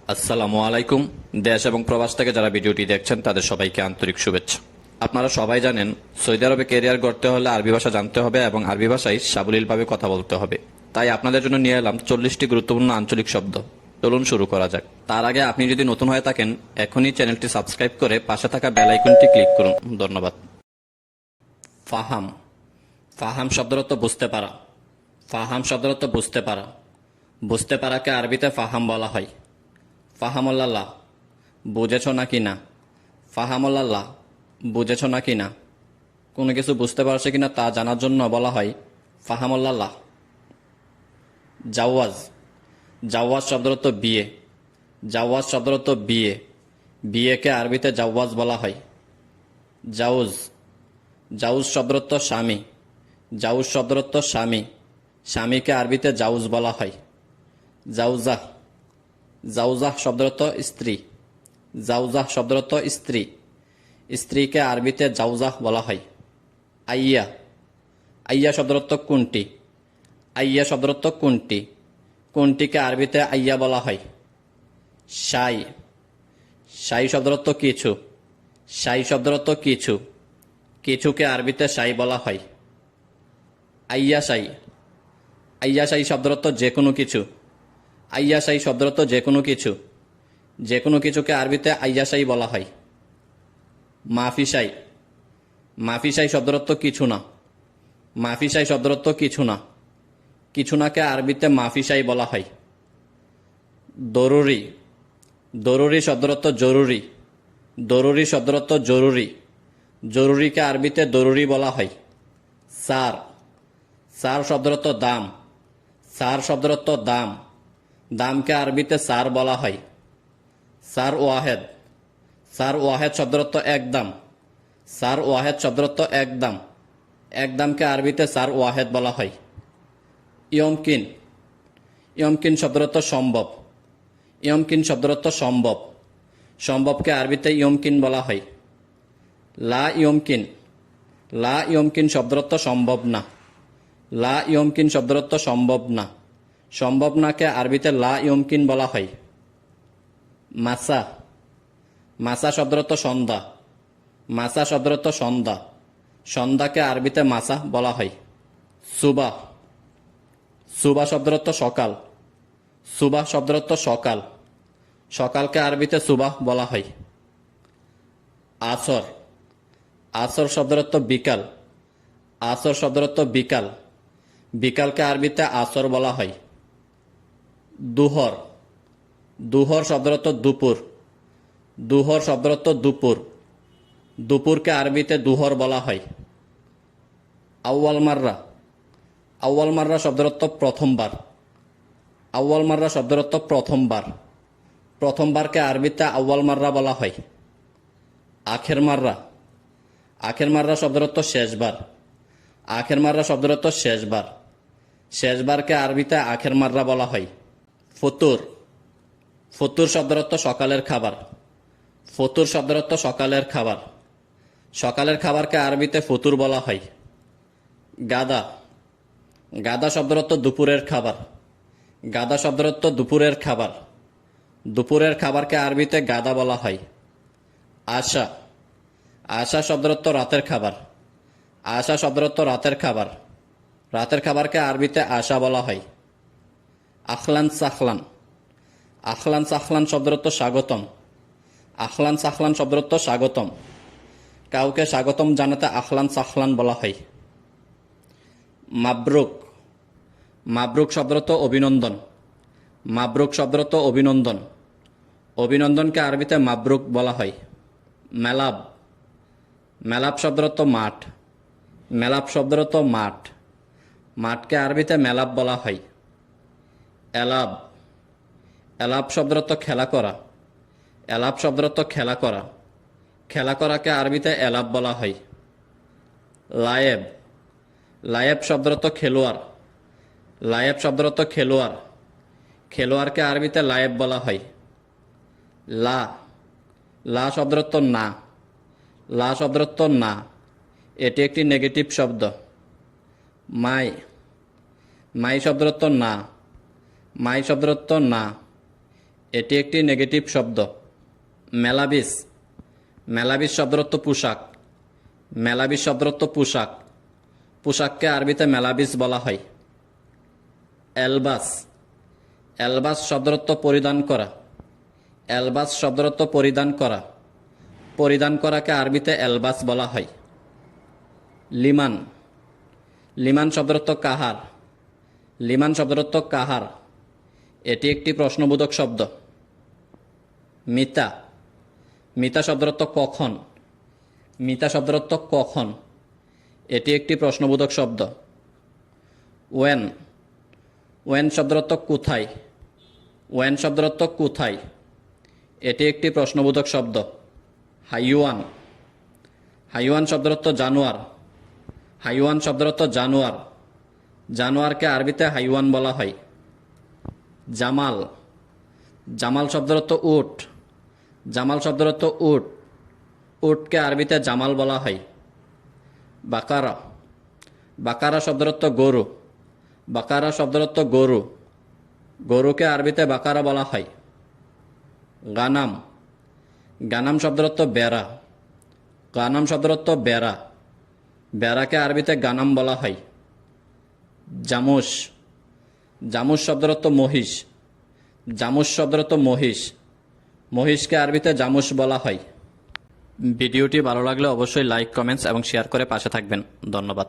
আসসালামু আলাইকুম। দেশ এবং প্রবাস থেকে যারা ভিডিওটি দেখছেন তাদের সবাইকে আন্তরিক শুভেচ্ছা। আপনারা সবাই জানেন, সৌদি আরবে ক্যারিয়ার গড়তে হলে আরবি ভাষা জানতে হবে এবং আরবি ভাষায় সাবলীলভাবে কথা বলতে হবে। তাই আপনাদের জন্য নিয়ে এলাম 40টি গুরুত্বপূর্ণ আঞ্চলিক শব্দ। চলুন শুরু করা যাক। তার আগে আপনি যদি নতুন হয়ে থাকেন, এখনই চ্যানেলটি সাবস্ক্রাইব করে পাশে থাকা বেল আইকনটি ক্লিক করুন। ধন্যবাদ। ফাহাম। ফাহাম শব্দের অর্থ বুঝতে পারা। ফাহাম শব্দের অর্থ বুঝতে পারা। বুঝতে পারাকে আরবিতে ফাহাম বলা হয়। ফাহামুল্লাহ, বুঝেছ নাকি না। ফাহামুল্লাহ, বুঝেছ নাকি না। কোনো কিছু বুঝতে পারছে কিনা তা জানার জন্য বলা হয় ফাহামুল্লাহ। জাওয়াজ। জাওয়াজ শব্দের অর্থ বিয়ে। জাওয়াজ শব্দের অর্থ বিয়ে। বিয়েকে আরবিতে জাওয়াজ বলা হয়। জাউজ। জাউজ শব্দের অর্থ স্বামী। জাউজ শব্দের অর্থ স্বামী। স্বামীকে আরবিতে জাউজ বলা হয়। জাউজাহ। জাউজাহ শব্দের অর্থ স্ত্রী। জাউজাহ শব্দের অর্থ স্ত্রী। স্ত্রীকে আরবিতে জাউজাহ বলা হয়। আইয়া। আইয়া শব্দের অর্থ কোনটি। আইয়া শব্দের অর্থ কোনটি। কোনটিকে আরবিতে আইয়া বলা হয়। শাই। শাই শব্দের অর্থ কিছু। শাই শব্দের অর্থ কিছু। কিছুকে আরবিতে শাই বলা হয়। আইয়া শাই। আইয়া শাই শব্দের অর্থ যে কোনো কিছু। আইয়া শাই শব্দের অর্থ যে কোনো কিছু। যে কোনো কিছুকে আরবিতে আইয়া শাই বলা হয়। মাফি শাই। মাফি শাই শব্দের অর্থ কিছু না। মাফি শাই শব্দের অর্থ কিছু না। কিছু নাকে আরবিতে মাফি শাই বলা হয়। দরুরি। দরুরি শব্দের অর্থ জরুরি। দরুরি শব্দের অর্থ জরুরি। জরুরিকে আরবিতে দরুরি বলা হয়। সার। সার শব্দের অর্থ দাম। সার শব্দের অর্থ দাম। দামকে আরবিতে সার বলা হয়। সার ওয়াহেদ। সার ওয়াহেদ শব্দের অর্থ একদম। সার ওয়াহেদ শব্দের অর্থ একদম। একদমকে আরবিতে সার ওয়াহেদ বলা হয়। ইয়মকিন। ইয়মকিন শব্দের অর্থ সম্ভব। ইয়মকিন শব্দের অর্থ সম্ভব। সম্ভবকে আরবিতে ইয়মকিন বলা হয়। লা ইয়মকিন। লা ইয়মকিন শব্দের অর্থ সম্ভব না। লা ইয়মকিন শব্দের অর্থ সম্ভব না। সম্ভব নাকে আরবিতে লা ইয়মকিন বলা হয়। মাসা। মাসা শব্দের অর্থ সন্ধ্যা। মাসা শব্দের অর্থ সন্ধ্যা। সন্ধ্যাকে আরবিতে মাসা বলা হয়। সুবাহ। সুবাহ শব্দের অর্থ সকাল। সুবাহ শব্দের অর্থ সকাল। সকালকে আরবিতে সুবাহ বলা হয়। আসর। আসর শব্দের অর্থ বিকাল। আসর শব্দের অর্থ বিকাল। বিকালকে আরবিতে আসর বলা হয়। দুহর। দুহর শব্দের অর্থ দুপুর। দুহর শব্দের অর্থ দুপুর। দুপুরকে আরবিতে দুহর বলা হয়। আউয়াল মাররা। আউয়াল মাররা শব্দের অর্থ প্রথমবার। আউয়াল মাররা শব্দের অর্থ প্রথমবার। প্রথমবারকে আরবিতে আউয়াল মাররা বলা হয়। আখের মাররা। আখের মাররা শব্দের অর্থ শেষবার। আখের মাররা শব্দের অর্থ শেষবার। শেষবারকে আরবিতে আখের মাররা বলা হয়। ফতুর। ফতুর শব্দের অর্থ সকালের খাবার। ফতুর শব্দের অর্থ সকালের খাবার। সকালের খাবারকে আরবিতে ফতুর বলা হয়। গাদা। গাদা শব্দের অর্থ দুপুরের খাবার। গাদা শব্দের অর্থ দুপুরের খাবার। দুপুরের খাবারকে আরবিতে গাদা বলা হয়। আশা। আশা শব্দের অর্থ রাতের খাবার। আশা শব্দের অর্থ রাতের খাবার। রাতের খাবারকে আরবিতে আশা বলা হয়। আখলান সাখলান। আখলান সাখলান শব্দের অর্থ স্বাগতম। আখলান সাখলান শব্দের অর্থ স্বাগতম। কাউকে স্বাগতম জানাতে আখলান সাখলান বলা হয়। মাবরুক। মাবরুক শব্দের অর্থ অভিনন্দন। মাবরুক শব্দের অর্থ অভিনন্দন। অভিনন্দনকে আরবিতে মাবরুক বলা হয়। মেলাব। মেলাব শব্দের অর্থ মাঠ। মেলাব শব্দের অর্থ মাঠ। মাঠকে আরবিতে মেলাব বলা হয়। এলাব। এলাব শব্দের অর্থ খেলা করা। এলাব শব্দের অর্থ খেলা করা। খেলা করাকে আরবিতে এলাব বলা হয়। লায়েব। লায়েব শব্দের অর্থ খেলোয়াড়। লায়েব শব্দের অর্থ খেলোয়াড়। খেলোয়াড়কে আরবিতে লায়েব বলা হয়। লা। লা শব্দের অর্থ না। লা শব্দের অর্থ না। এটি একটি নেগেটিভ শব্দ। মাই। মাই শব্দের অর্থ না। মাই শব্দের অর্থ না। এটি একটি নেগেটিভ শব্দ। মেলাবিস, মেলাবিস শব্দের অর্থ পোশাক। মেলাবিস শব্দের অর্থ পোশাক। পোশাককে আরবিতে মেলাবিস বলা হয়। এলবাস, এলবাস শব্দের অর্থ পরিধান করা। এলবাস শব্দের অর্থ পরিধান করা। পরিধান করাকে আরবিতে এলবাস বলা হয়। লিমান, লিমান শব্দের অর্থ কাহার। লিমান শব্দের অর্থ কাহার। এটি একটি প্রশ্নবোধক শব্দ। মিতা, মিতা শব্দের অর্থ কখন। মিতা শব্দের অর্থ কখন। এটি একটি প্রশ্নবোধক শব্দ। ওয়েন, ওয়েন শব্দের অর্থ কোথায়। ওয়েন শব্দের অর্থ কোথায়। এটি একটি প্রশ্নবোধক শব্দ। হাইওয়ান, হাইওয়ান শব্দের অর্থ জানোয়ার। হাইওয়ান শব্দের অর্থ জানোয়ার। জানোয়ারকে আরবিতে হাইওয়ান বলা হয়। জামাল, জামাল শব্দের অর্থ উট। জামাল শব্দের অর্থ উট। উটকে আরবিতে জামাল বলা হয়। বাকারা, বাকারা শব্দের অর্থ গরু। বাকারা শব্দের অর্থ গরু। গরুকে আরবিতে বাকারা বলা হয়। গানাম, গানাম শব্দের অর্থ বেড়া। গানাম শব্দের অর্থ বেড়া। বেড়াকে আরবিতে গানাম বলা হয়। জামুস, জামুস শব্দের অর্থ মহিষ। জামুস শব্দের অর্থ মহিষ। মহিষকে আরবিতে জামুস বলা হয়। ভিডিওটি ভালো লাগলে অবশ্যই লাইক, কমেন্টস এবং শেয়ার করে পাশে থাকবেন। ধন্যবাদ।